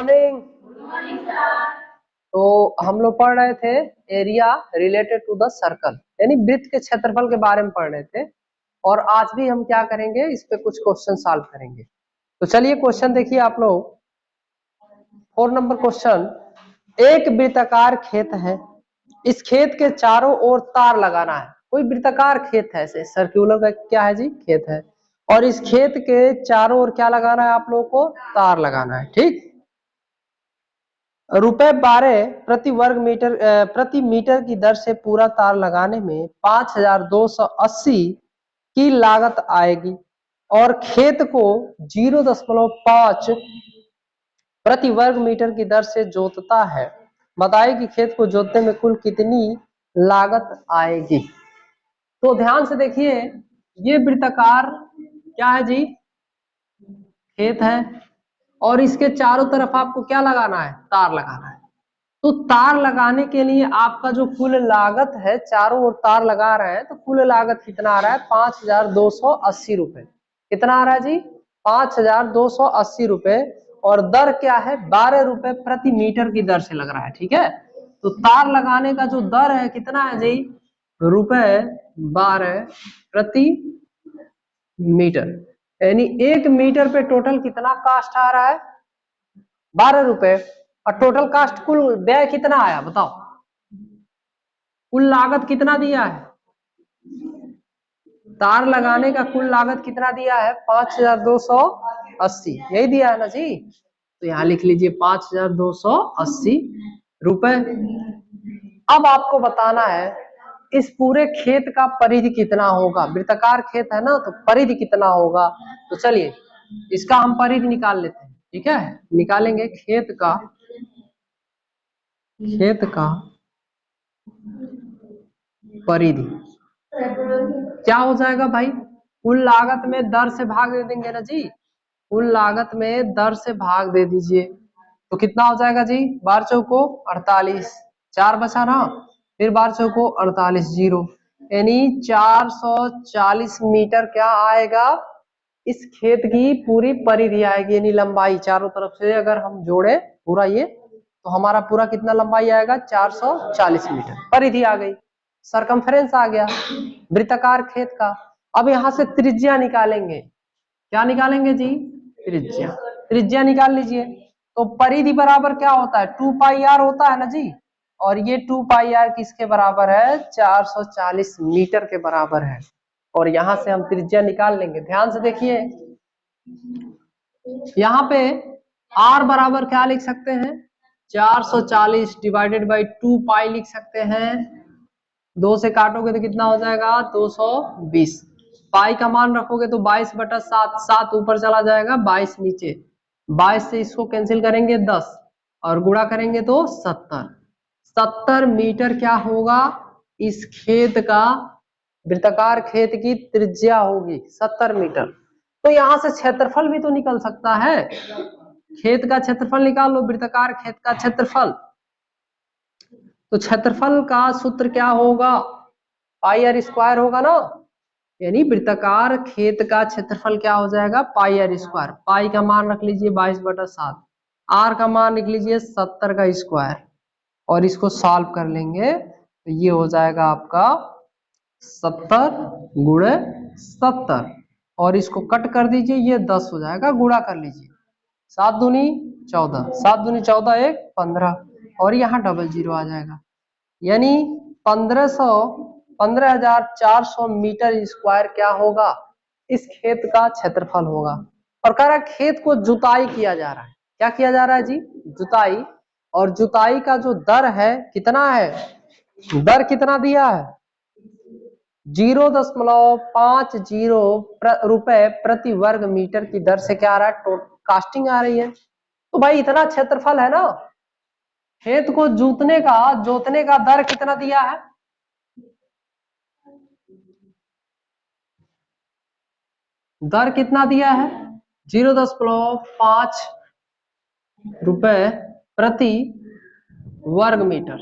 Morning. तो हम लोग पढ़ रहे थे area related to the circle, यानी वृत्त के क्षेत्रफल के बारे में पढ़ रहे थे। और आज भी हम क्या करेंगे, इस पे कुछ क्वेश्चन सॉल्व करेंगे। तो चलिए क्वेश्चन देखिए आप लोग। 4 नंबर क्वेश्चन, एक वृत्ताकार खेत है, इस खेत के चारों ओर तार लगाना है। कोई वृत्ताकार खेत है, ऐसे सर्कुलर का क्या है जी, खेत है, और इस खेत के चारों ओर क्या लगाना है आप लोगों को, तार लगाना है। ठीक, ₹12 प्रति मीटर की दर से पूरा तार लगाने में 5280 की लागत आएगी और खेत को 0.5 प्रति वर्ग मीटर की दर से जोतता है। बताइए कि खेत को जोतने में कुल कितनी लागत आएगी। तो ध्यान से देखिए, ये वृत्ताकार क्या है जी, खेत है, और इसके चारों तरफ आपको क्या लगाना है, तार लगाना है। तो तार लगाने के लिए आपका जो कुल लागत है, चारों ओर तार लगा रहे हैं, तो कुल लागत कितना आ रहा है, 5280 रुपए। कितना आ रहा है जी, 5280 रुपए। और दर क्या है, 12 रुपए प्रति मीटर की दर से लग रहा है। ठीक है, तो तार लगाने का जो दर है कितना है जी, ₹12 प्रति मीटर, यानी 1 मीटर पे टोटल कितना कास्ट आ रहा है, 12 रुपए। और टोटल कास्ट, कुल व्यय कितना आया बताओ, कुल लागत कितना दिया है, तार लगाने का कुल लागत कितना दिया है, 5280, यही दिया है ना जी। तो यहाँ लिख लीजिए 5280 रुपए। अब आपको बताना है इस पूरे खेत का परिधि कितना होगा। वृत्ताकार खेत है ना, तो परिधि कितना होगा। तो चलिए इसका हम परिधि निकाल लेते हैं। ठीक है, निकालेंगे खेत का परिधि क्या हो जाएगा भाई, कुल लागत में दर से भाग दे देंगे ना जी, कुल लागत में दर से भाग दे दीजिए। तो कितना हो जाएगा जी, 12 चौको 48, 4 बचा ना, फिर 12 चौको 48, 0, यानी 440 मीटर क्या आएगा, इस खेत की पूरी परिधि आएगी, यानी लंबाई चारों तरफ से अगर हम जोड़े पूरा ये, तो हमारा पूरा कितना लंबाई आएगा, 440 मीटर परिधि आ गई, सरकमफ्रेंस आ गया वृत्ताकार खेत का। अब यहाँ से त्रिज्या निकालेंगे। क्या निकालेंगे जी, त्रिज्या निकाल लीजिए। तो परिधि बराबर क्या होता है, 2πr होता है ना जी, और ये 2πr किसके बराबर है, 440 मीटर के बराबर है। और यहां से हम त्रिज्या निकाल लेंगे। ध्यान से देखिए, यहाँ पे r बराबर क्या लिख सकते हैं, 440 डिवाइडेड बाई 2π लिख सकते हैं। 2 से काटोगे तो कितना हो जाएगा, 220। पाई का मान रखोगे तो 22/7, 7 ऊपर चला जाएगा, 22 नीचे, 22 से इसको कैंसिल करेंगे 10 और गुणा करेंगे तो 70 मीटर क्या होगा, इस खेत का, वृत्ताकार खेत की त्रिज्या होगी 70 मीटर। तो यहां से क्षेत्रफल भी तो निकल सकता है, खेत का क्षेत्रफल निकाल लो, वृत्ताकार खेत का क्षेत्रफल। तो क्षेत्रफल का सूत्र क्या होगा, πr² होगा ना, यानी वृत्ताकार खेत का क्षेत्रफल क्या हो जाएगा, πr²। पाई का मान रख लीजिए 22/7, r का मान लिख लीजिए 70 का स्क्वायर, और इसको सॉल्व कर लेंगे तो ये हो जाएगा आपका 70 गुणे 70, और इसको कट कर दीजिए, ये 10 हो जाएगा, गुणा कर लीजिए, 7 दूनी 14, 7 दूनी 14, 1 15, और यहाँ डबल 0 आ जाएगा, यानी 15,400 मीटर स्क्वायर क्या होगा, इस खेत का क्षेत्रफल होगा। और कह रहा है खेत को जुताई किया जा रहा है। क्या किया जा रहा है जी, जुताई। और जुताई का जो दर है कितना है, दर कितना दिया है, 0.50 रुपए प्रति वर्ग मीटर की दर से क्या आ रहा है, कास्टिंग आ रही है। तो भाई इतना क्षेत्रफल है ना, खेत को जोतने का दर कितना दिया है, दर कितना दिया है, 0.5 रुपए प्रति वर्ग मीटर।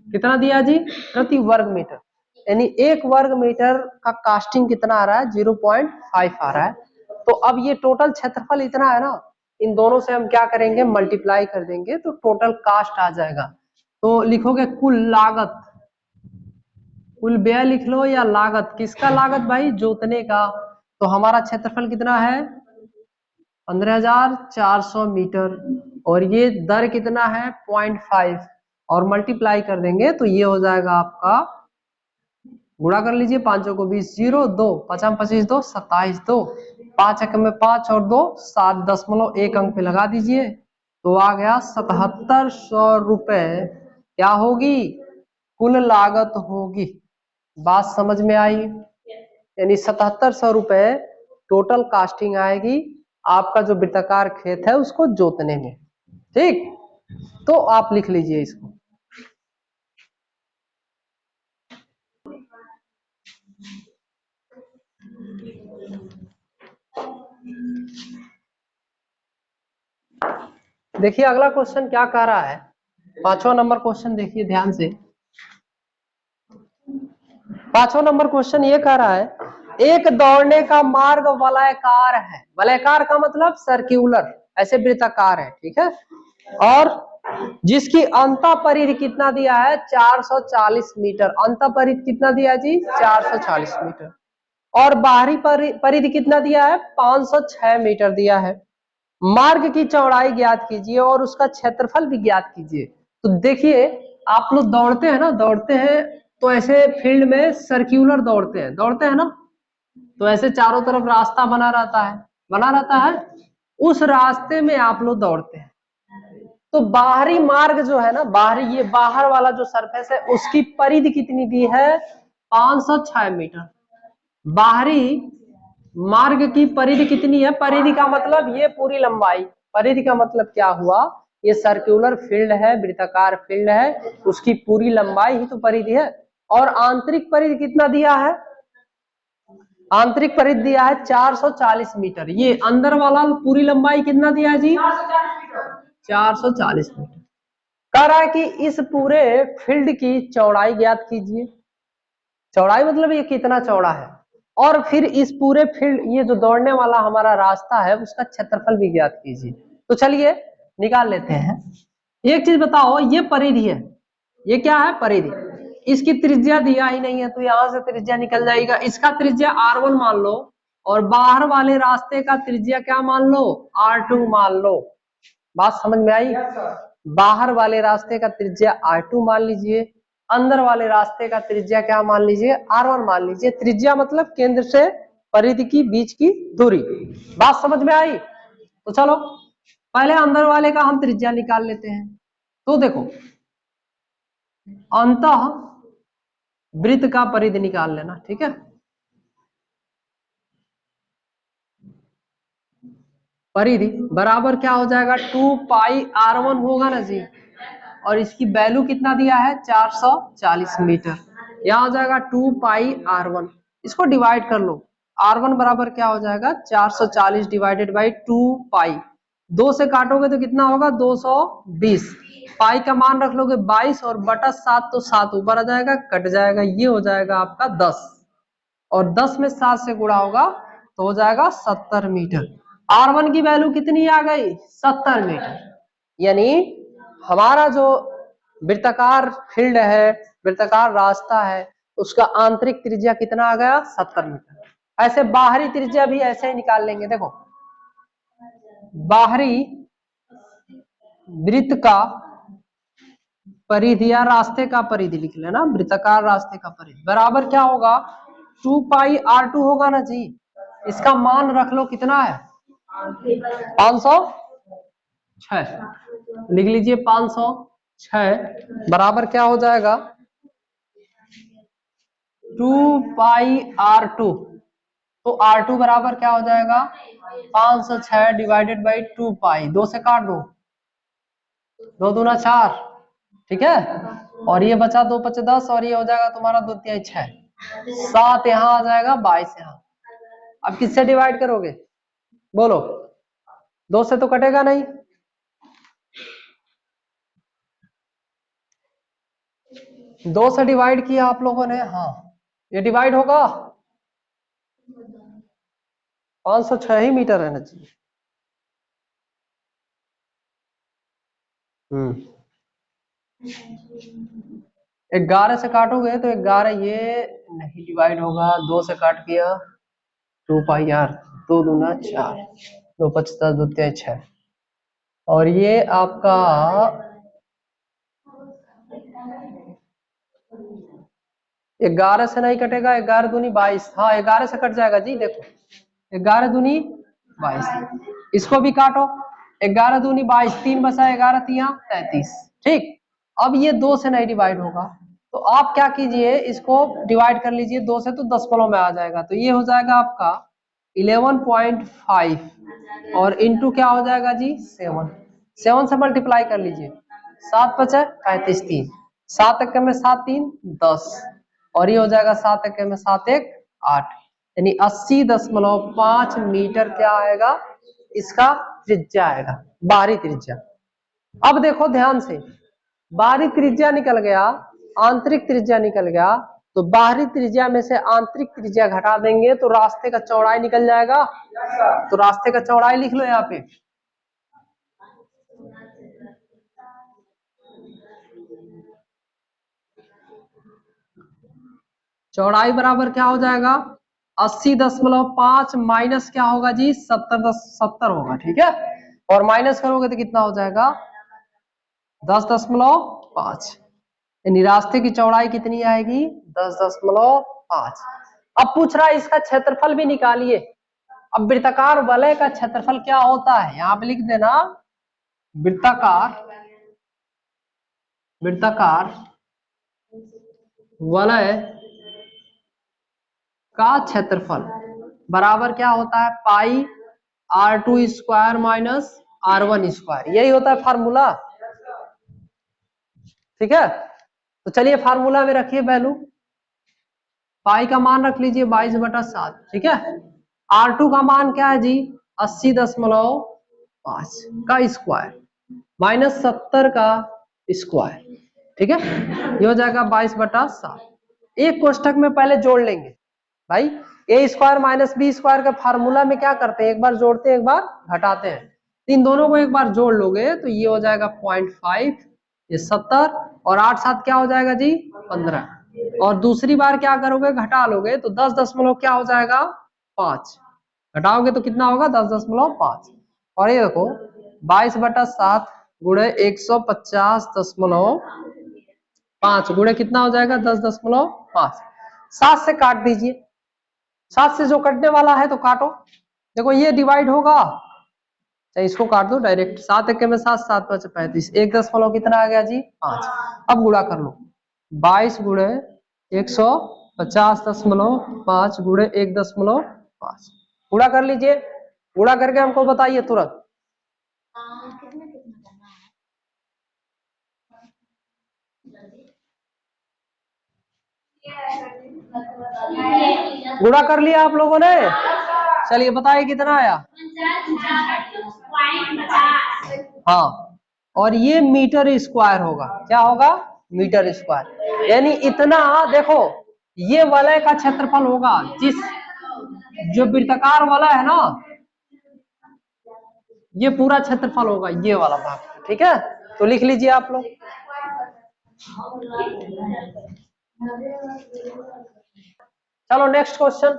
कितना दिया जी, प्रति वर्ग मीटर, यानी 1 वर्ग मीटर का कास्टिंग कितना आ रहा है, 0.5 आ रहा है। तो अब ये टोटल क्षेत्रफल इतना है ना, इन दोनों से हम क्या करेंगे, मल्टीप्लाई कर देंगे तो टोटल कास्ट आ जाएगा। तो लिखोगे कुल लागत, कुल व्यय लिख लो या लागत, किसका लागत भाई, जोतने का। तो हमारा क्षेत्रफल कितना है 15,400 मीटर और ये दर कितना है 0.5 और मल्टीप्लाई कर देंगे तो ये हो जाएगा आपका, गुणा कर लीजिए, 5 को 20, 0 2 5 25 2 27 2 5 एक में 5 और 2 7.1 अंक पे लगा दीजिए तो आ गया 7700 रुपए क्या होगी, कुल लागत होगी। बात समझ में आई, यानी 7700 रुपए टोटल कास्टिंग आएगी आपका जो वृत्ताकार खेत है उसको जोतने में। ठीक, तो आप लिख लीजिए इसको। देखिए अगला क्वेश्चन क्या कह रहा है, 5वां नंबर क्वेश्चन देखिए ध्यान से। 5वां नंबर क्वेश्चन ये कह रहा है, एक दौड़ने का मार्ग वलयाकार है, वलयाकार का मतलब सर्क्यूलर, ऐसे वृत्ताकार है, ठीक है, और जिसकी अंतः परिधि कितना दिया है 440 मीटर, अंतः परिधि कितना दिया जी 440 मीटर, और बाहरी परिधि कितना दिया है 506 मीटर दिया है। मार्ग की चौड़ाई ज्ञात कीजिए और उसका क्षेत्रफल भी ज्ञात कीजिए। तो देखिए आप लोग दौड़ते हैं ना, दौड़ते हैं तो ऐसे फील्ड में सर्क्यूलर दौड़ते हैं ना, तो ऐसे चारों तरफ रास्ता बना रहता है, बना रहता है, उस रास्ते में आप लोग दौड़ते हैं। तो बाहरी मार्ग जो है ना, बाहरी ये बाहर वाला जो सरफेस है उसकी परिधि कितनी दी है 506 मीटर। बाहरी मार्ग की परिधि कितनी है, परिधि का मतलब ये पूरी लंबाई, परिधि का मतलब क्या हुआ, ये सर्कुलर फील्ड है, वृत्ताकार फील्ड है, उसकी पूरी लंबाई ही तो परिधि है। और आंतरिक परिधि कितना दिया है, आंतरिक परिधि दिया है 440 मीटर, ये अंदर वाला पूरी लंबाई कितना दिया है जी 440 मीटर। कह रहा है कि इस पूरे फील्ड की चौड़ाई ज्ञात कीजिए, चौड़ाई मतलब ये कितना चौड़ा है, और फिर इस पूरे फील्ड, ये जो दौड़ने वाला हमारा रास्ता है उसका क्षेत्रफल भी ज्ञात कीजिए। तो चलिए निकाल लेते हैं। एक चीज बताओ, ये परिधि है, ये क्या है परिधि, इसकी त्रिज्या दिया ही नहीं है तो यहां से त्रिज्या निकल जाएगा, इसका त्रिज्या r1 मान लो और बाहर वाले रास्ते का त्रिज्या क्या मान लो r2 मान लो। बात समझ में आई, बाहर वाले रास्ते का त्रिज्या r2 मान लीजिए, अंदर वाले रास्ते का त्रिज्या क्या मान लीजिए r1 मान लीजिए। त्रिज्या मतलब केंद्र से परिधि की बीच की दूरी। बात समझ में आई, तो चलो पहले अंदर वाले का हम त्रिज्या निकाल लेते हैं। तो देखो अंतः वृत्त का परिधि निकाल लेना, ठीक है, परिधि बराबर क्या हो जाएगा 2 पाई r1 होगा ना जी, और इसकी वैल्यू कितना दिया है 440 मीटर, यहाँ हो जाएगा 2 पाई r1, इसको डिवाइड कर लो, r1 बराबर क्या हो जाएगा 440 डिवाइडेड बाई 2 पाई, 2 से काटोगे तो कितना होगा 220, पाई का मान रख लोगे 22 और बटा 7 तो 7 ऊपर आ जाएगा, कट जाएगा, ये हो जाएगा आपका 10 और 10 में 7 से गुणा होगा तो हो जाएगा 70 मीटर। r1 की वैल्यू कितनी आ गई 70 मीटर, यानी हमारा जो वृत्ताकार फील्ड है, वृत्ताकार रास्ता है, उसका आंतरिक त्रिज्या कितना आ गया 70 मीटर। ऐसे बाहरी त्रिज्या भी ऐसे ही निकाल लेंगे, देखो बाहरी वृत्त का परिधि या रास्ते का परिधि लिख लेना, वृत्ताकार रास्ते का परिधि बराबर क्या होगा 2 पाई r2 होगा ना जी, इसका मान रख लो कितना है 506, लिख लीजिए 506 बराबर क्या हो जाएगा 2 पाई r2, तो r2 बराबर क्या हो जाएगा 506 डिवाइडेड बाई 2 पाई, 2 से काट दो, 2 दूना 4, ठीक है, और ये बचा 2 5 10 और ये हो जाएगा तुम्हारा 2 3 6, 7 यहाँ आ जाएगा 22 यहाँ। अब किससे डिवाइड करोगे बोलो, 2 से तो कटेगा नहीं, 2 से डिवाइड किया आप लोगों ने, हाँ ये डिवाइड होगा 506 ही मीटर है ना जी, 11 से काटोगे तो 11 ये नहीं डिवाइड होगा, 2 से काट किया 2 पाई आर, 2 दूना 4, 2 5 10 2 3 6, और ये आपका 11 से नहीं कटेगा, 11 दूनी 22, हाँ 11 से कट जाएगा जी, देखो 11 दूनी 22, इसको भी काटो, 11 दूनी 22, 3 बचा 11 तिया 33, ठीक। अब ये 2 से नहीं डिवाइड होगा, तो आप क्या कीजिए, इसको डिवाइड कर लीजिए 2 से, तो दशमलव में आ जाएगा, तो ये हो जाएगा आपका 11.5 और इंटू क्या हो जाएगा जी 7 से मल्टीप्लाई कर लीजिए, 7 पचे 35, 3 7 एक में 7 3 10, और ये हो जाएगा 7 एक में 7 1 8, यानी 80.5 मीटर क्या आएगा, इसका त्रिज्या आएगा, बाहरी त्रिज्या। अब देखो ध्यान से, बाहरी त्रिज्या निकल गया, आंतरिक त्रिज्या निकल गया, तो बाहरी त्रिज्या में से आंतरिक त्रिज्या घटा देंगे तो रास्ते का चौड़ाई निकल जाएगा, तो रास्ते का चौड़ाई लिख लो यहाँ पे, चौड़ाई बराबर क्या हो जाएगा 80.5 माइनस क्या होगा जी 70 होगा, ठीक है, और माइनस करोगे तो कितना हो जाएगा 10.5, यानी रास्ते की चौड़ाई कितनी आएगी 10.5। अब पूछ रहा है इसका क्षेत्रफल भी निकालिए। अब वृत्ताकार वलय का क्षेत्रफल क्या होता है, यहाँ पे लिख देना, वृत्ताकार वलय का क्षेत्रफल बराबर क्या होता है पाई r2 square minus r1 square, यही होता है फार्मूला, ठीक है। तो चलिए फार्मूला में रखिए वैल्यू, पाई का मान रख लीजिए 22/7, ठीक है, r2 का मान क्या है जी 80.5 का स्क्वायर माइनस 70 का स्क्वायर, ठीक है, ये हो जाएगा 22/7। एक कोष्टक में पहले जोड़ लेंगे भाई, ए स्क्वायर माइनस बी स्क्वायर का फार्मूला में क्या करते हैं, एक बार जोड़ते हैं एक बार घटाते हैं, इन दोनों को एक बार जोड़ लोगे तो ये हो जाएगा 0.5, ये 70, और 8 7 क्या हो जाएगा जी 15, और दूसरी बार क्या करोगे घटा लोगे तो 10 दशमलव क्या हो जाएगा 5, घटाओगे तो कितना होगा 10.5, और ये देखो 22/7 गुणे 150.5 गुणे कितना हो जाएगा 10.5, 7 से काट दीजिए, 7 से जो कटने वाला है तो काटो, देखो ये डिवाइड होगा, चाहे इसको काट दो डायरेक्ट, 7 एक में 7 7 5 35, 1 दशमलव कितना आ गया जी 5, अब गुणा कर लो 22 गुणे 150.5 गुणे 1.5, गुणा कर लीजिए, गुणा करके हमको बताइए तुरंत, गुणा कर लिया आप लोगों ने, चलिए बताइए कितना आया, हाँ, और ये मीटर स्क्वायर होगा, क्या होगा मीटर स्क्वायर, यानी इतना, देखो ये वलय का क्षेत्रफल होगा, जिस जो वृत्ताकार वलय है ना, ये पूरा क्षेत्रफल होगा ये वाला भाग, ठीक है, तो लिख लीजिए आप लोग। चलो नेक्स्ट क्वेश्चन,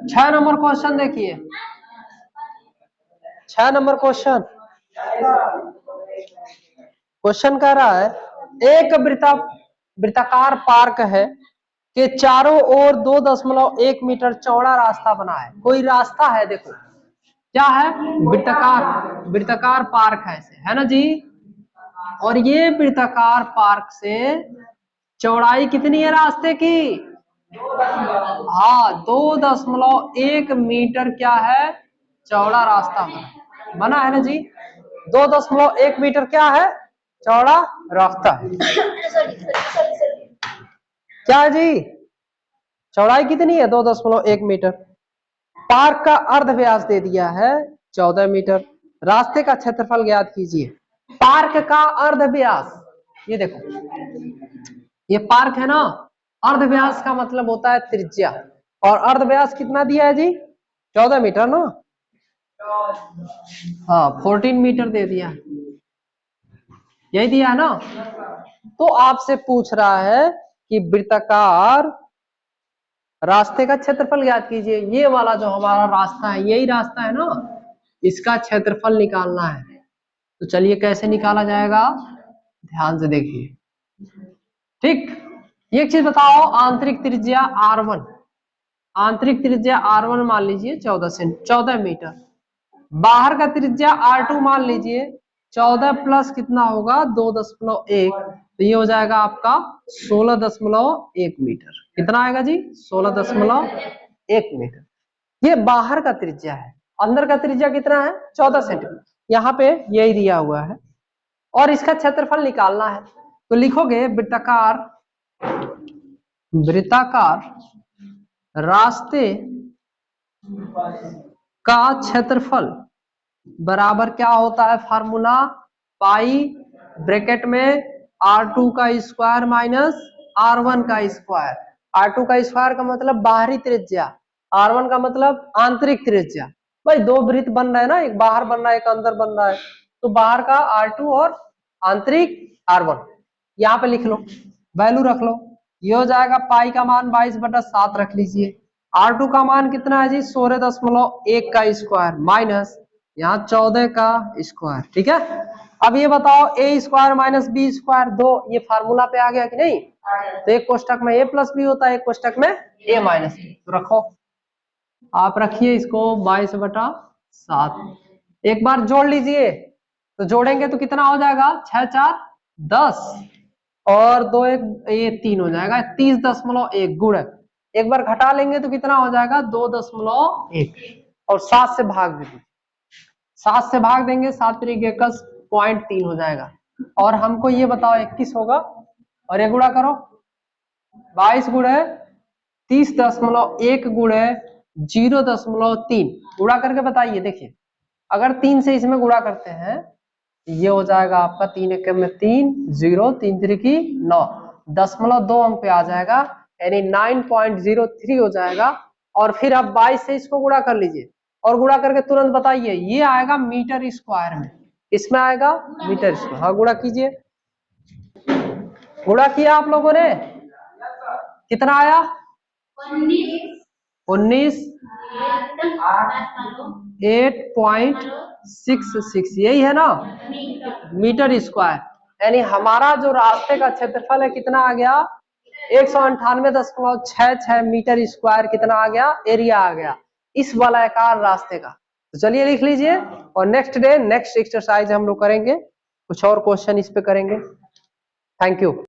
छह नंबर क्वेश्चन देखिए, 6 नंबर क्वेश्चन, क्वेश्चन कह रहा है एक वृत्ताकार पार्क है के चारों ओर 2.1 मीटर चौड़ा रास्ता बना है, कोई रास्ता है, देखो क्या है वृत्ताकार पार्क है ना जी, और ये वृत्ताकार पार्क से चौड़ाई कितनी है रास्ते की, हाँ 2.1 मीटर क्या है चौड़ा रास्ता बना है ना जी, 2.1 मीटर क्या है चौड़ा रास्ता है, क्या है जी चौड़ाई कितनी है 2.1 मीटर, पार्क का अर्ध व्यास दे दिया है 14 मीटर, रास्ते का क्षेत्रफल ज्ञात कीजिए, पार्क का अर्ध व्यास, ये देखो ये पार्क है ना, अर्ध व्यास का मतलब होता है त्रिज्या, और अर्ध व्यास कितना दिया है जी? 14 मीटर ना, हाँ 14 मीटर दे दिया, यही दिया है ना। तो आपसे पूछ रहा है कि वृत्ताकार रास्ते का क्षेत्रफल ज्ञात कीजिए। ये वाला जो हमारा रास्ता है, यही रास्ता है ना, इसका क्षेत्रफल निकालना है। तो चलिए कैसे निकाला जाएगा, ध्यान से देखिए। ठीक, एक चीज बताओ, आंतरिक त्रिज्या R1, आंतरिक त्रिज्या R1 मान लीजिए 14 मीटर, बाहर का त्रिज्या R2 मान लीजिए 14 प्लस कितना होगा 2.1, तो ये हो जाएगा आपका 16.1 मीटर। कितना आएगा जी? 16.1 मीटर। ये बाहर का त्रिज्या है, अंदर का त्रिज्या कितना है? 14 सेंटीमीटर, यहाँ पे यही दिया हुआ है, और इसका क्षेत्रफल निकालना है। तो लिखोगे वृत्ताकार रास्ते का क्षेत्रफल बराबर क्या होता है? फार्मूला पाई ब्रैकेट में R2 का स्क्वायर माइनस R1 का स्क्वायर। R2 का स्क्वायर का मतलब बाहरी त्रिज्या, R1 का मतलब आंतरिक त्रिज्या। भाई दो वृत्त बन रहा है ना, एक बाहर बन रहा है एक अंदर बन रहा है, तो बाहर का R2 और आंतरिक R1। यहाँ पे लिख लो, वैल्यू रख लो, ये हो जाएगा पाई का मान 22/7 रख लीजिए, R2 का मान कितना है जी? 16.1 का स्क्वायर माइनस यहाँ 14 का स्क्वायर। ठीक है, अब ये बताओ a square minus b square, दो ये फार्मूला पे आ गया कि नहीं? तो एक कोष्टक में a प्लस बी होता है, एक कोष्टक में a माइनस बी। तो रखो, आप रखिए इसको 22/7, एक बार जोड़ लीजिए, तो जोड़ेंगे तो कितना हो जाएगा? 6 4 10 और 2 1 ये 3 हो जाएगा, 30.1 गुण, एक बार घटा लेंगे तो कितना हो जाएगा? 2.1, और 7 से भाग दीजिए, 7 से भाग देंगे 7 3 21 0.3 हो जाएगा, और हमको ये बताओ 21 होगा, और ये गुणा करो 22 गुणे 30.1 गुणे 0.3 गुणा करके बताइए। देखिए अगर 3 से इसमें गुणा करते हैं ये हो जाएगा आपका 3 1 में 3 0 3 3 की 9, 0.2 अंक पे आ जाएगा, यानी 9.03 हो जाएगा। और फिर आप 22 से इसको गुणा कर लीजिए, और गुणा करके तुरंत बताइए, ये आएगा मीटर स्क्वायर में, इसमें आएगा मीटर स्क्वायर। हाँ गुणा कीजिए, गुणा किया आप लोगों ने, कितना आया? 19 8.66, यही है ना मीटर स्क्वायर। यानी हमारा जो रास्ते का क्षेत्रफल है कितना आ गया? 198.66 मीटर स्क्वायर कितना आ गया? एरिया आ गया इस वलयाकार रास्ते का। तो चलिए लिख लीजिए, और नेक्स्ट डे नेक्स्ट एक्सरसाइज हम लोग करेंगे, कुछ और क्वेश्चन इस पे करेंगे। Thank you.